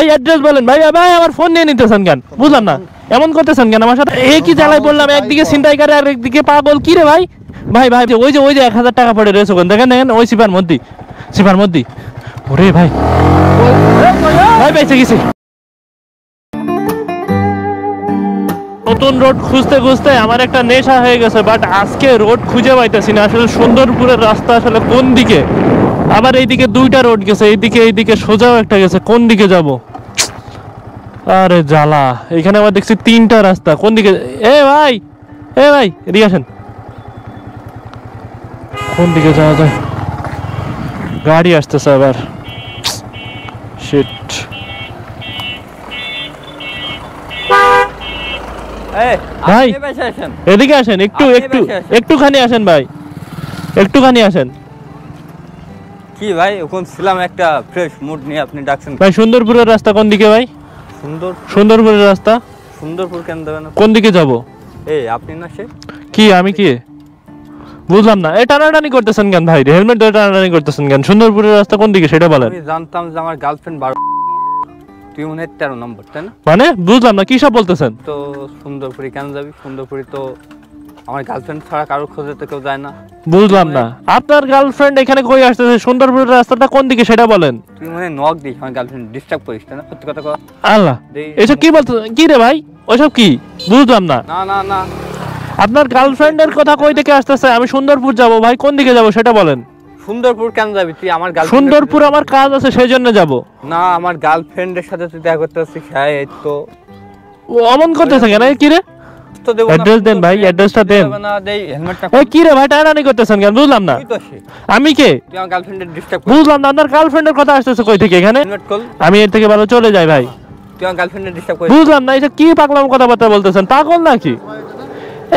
ভাই অ্যাড্রেস বলেন ভাই। ভাই আমার ফোন নিয়ে নিতেছেন কেন বুঝলাম না, এমন করতেছেন কেন আমার সাথে? কি জ্বালায় বললাম, একদিকে ছিনতাইকারী আর একদিকে পাগল, কি রে ভাই? ভাই ভাই ওই যে 1000 টাকা পড়ে রয়েছে ওখানে, দেখেন দেখেন ওই সিপার মধ্যে। ওরে ভাই ভাই বেঁচে গেছি। নতুন রোড খুঁজতে খুঁজতে আমার একটা নেশা হয়ে গেছে, বাট আজকে রোড খুঁজে পাইতেছি না আসলে। সুন্দরপুরের রাস্তা আসলে কোন দিকে? আবার এইদিকে দুইটা রোড গেছে, এইদিকে সোজাও একটা গেছে, কোন দিকে যাব? আরে জ্বালা, এখানে আবার দেখছি 3টা রাস্তা, কোন দিকে? এ ভাই এদিকে আসেন, কোন দিকে যাওয়া যায়? গাড়ি আসতেছে আবার, শিট। ভাই এদিকে আসেন, একটুখানি আসেন ভাই, একটুখানি আসেন। কি ভাই, ওখানে ছিলাম একটা ফ্রেশ মুড নিয়ে, আপনি ডাকছেন ভাই? সুন্দরপুরের রাস্তা কোন দিকে ভাই? সুন্দরপুরের রাস্তা সুন্দরপুর কেন দেবেন? কোন দিকে যাব? আপনি না সে কি আমি কি বুঝলাম না, এই টানাটানি করতেছেন কেন ভাই? হেলমেট ধরে টানাটানি করতেছেন কেন? সুন্দরপুরের রাস্তা কোন দিকে সেটা বলেন। আমি জানতাম যে আমার গার্লফ্রেন্ড 12, তুই মনে হয় 13 নম্বর, তাই না? মানে বুঝলাম না, কি সব বলতেছেন? তো সুন্দরপুরি কেন যাবি? সুন্দরপুরি তো আমার গার্লফ্রেন্ড ছাড়া কারোর খোঁজে তো কেউ যায় না। বুঝলাম না, আপনার গার্লফ্রেন্ড এখানে কই আসতেছে? সুন্দরপুরের রাস্তাটা কোন দিকে সেটা বলেন। তুই মনে নক দিস, আমার গার্লফ্রেন্ড ডিস্টার্ব করিস, তাই না? সত্যি কথা কর। আল্লাহ, এসব কি বলতে? কি রে ভাই ওসব কি? বুঝলাম না। না না না, আপনার গার্লফ্রেন্ডের কথা কই থেকে আসতেছে? আমি সুন্দরপুর যাব ভাই, কোন দিকে যাব সেটা বলেন। সুন্দরপুর কেন যাবি তুই? আমার গার্লফ্রেন্ড সুন্দরপুর আমার কাজ আছে সেই জন্য যাব। না, আমার গার্লফ্রেন্ডের সাথে তুই দেখা করতে আসছিস, হ্যাঁ এই তো। ও অমন করতেছে কেন? কি রে, তো দেব না, অ্যাড্রেস দেন ভাই, অ্যাড্রেসটা দেন। না দেই, হেলমেটটা এই কি রে ভাই টানাটানি করতেছেন কেন? বুঝলাম না। তুই তো সে, আমি কে? তুই আমার গার্লফ্রেন্ডের ডিস্টার্ব করিস। বুঝলাম না, আপনার গার্লফ্রেন্ডের কথা আসতেছে কই থেকে এখানে? হেলমেট কল, আমি এর থেকে ভালো চলে যাই ভাই। তুই আমার গার্লফ্রেন্ডের ডিস্টার্ব করিস। বুঝলাম না, এটা কি পাগলাম কথাবার্তা বলতেছেন, পাগল নাকি?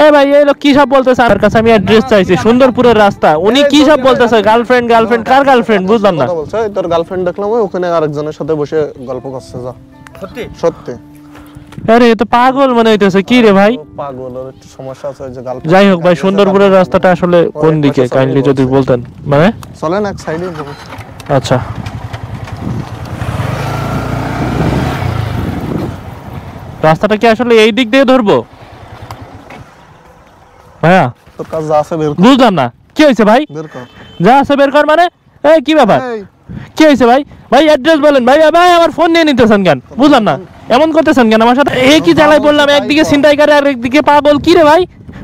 এ ভাই এই লোক কি সব বলতেছে? আমার কাছে আমি অ্যাড্রেস চাইছি, সুন্দরপুরের রাস্তা। উনি কি সব বলতেছে? গার্লফ্রেন্ড কার গার্লফ্রেন্ড? বুঝলাম না। বলছে তোর গার্লফ্রেন্ড দেখলাম ওখানে আরেকজনের সাথে বসে গল্প করছে। যা সত্যি সত্যি? আরে এ তো পাগল মনে হইতেছে। কি রে ভাই? পাগল, ওর একটু সমস্যা আছে যে গার্লফ্রেন্ড। যাই হোক ভাই, সুন্দরপুরের রাস্তাটা আসলে কোন দিকে কাইন্ডলি যদি বলতেন। মানে চলেন এক সাইডে। আচ্ছা, রাস্তাটা কি আসলে এই দিক দিয়ে ধরবো ভাইয়া? তোর কাছে যা আছে বের কর। বুঝলাম না, কি হয়েছে ভাই? বের কর, যা আছে বের কর মানে? এই কি ব্যাপার, কি হয়েছে ভাই? ভাই অ্যাড্রেস বলেন ভাই। ভাই আমার ফোন নিয়ে নিতেছেন কেন? বুঝলাম না, এমন করতেছেন কেন আমার সাথে? কি জ্বালায় বললাম, একদিকে ছিনতাইকারী আর একদিকে পাগল, কি রে ভাই?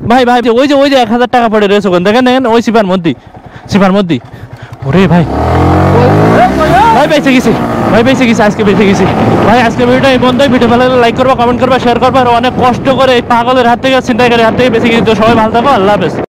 ভাই ভাই ওই যে 1000 টাকা পড়ে রয়েছে ওখানে, দেখেন দেখেন ওই সিপার মধ্যে। ওরে ভাই ভাই বেঁচে গেছি, আজকে বেঁচে গেছি ভাই। আজকে ভিডিওটা এই বন্ধই, ভিডিও ভালো লাগলে লাইক করবা, কমেন্ট করবা, শেয়ার করবা। আর অনেক কষ্ট করে এই পাগলের হাত থেকে ছিনতাইকারীর হাত থেকে বেঁচে গেছি। তো সবাই ভালো থাকো, আল্লাহ হাফেজ।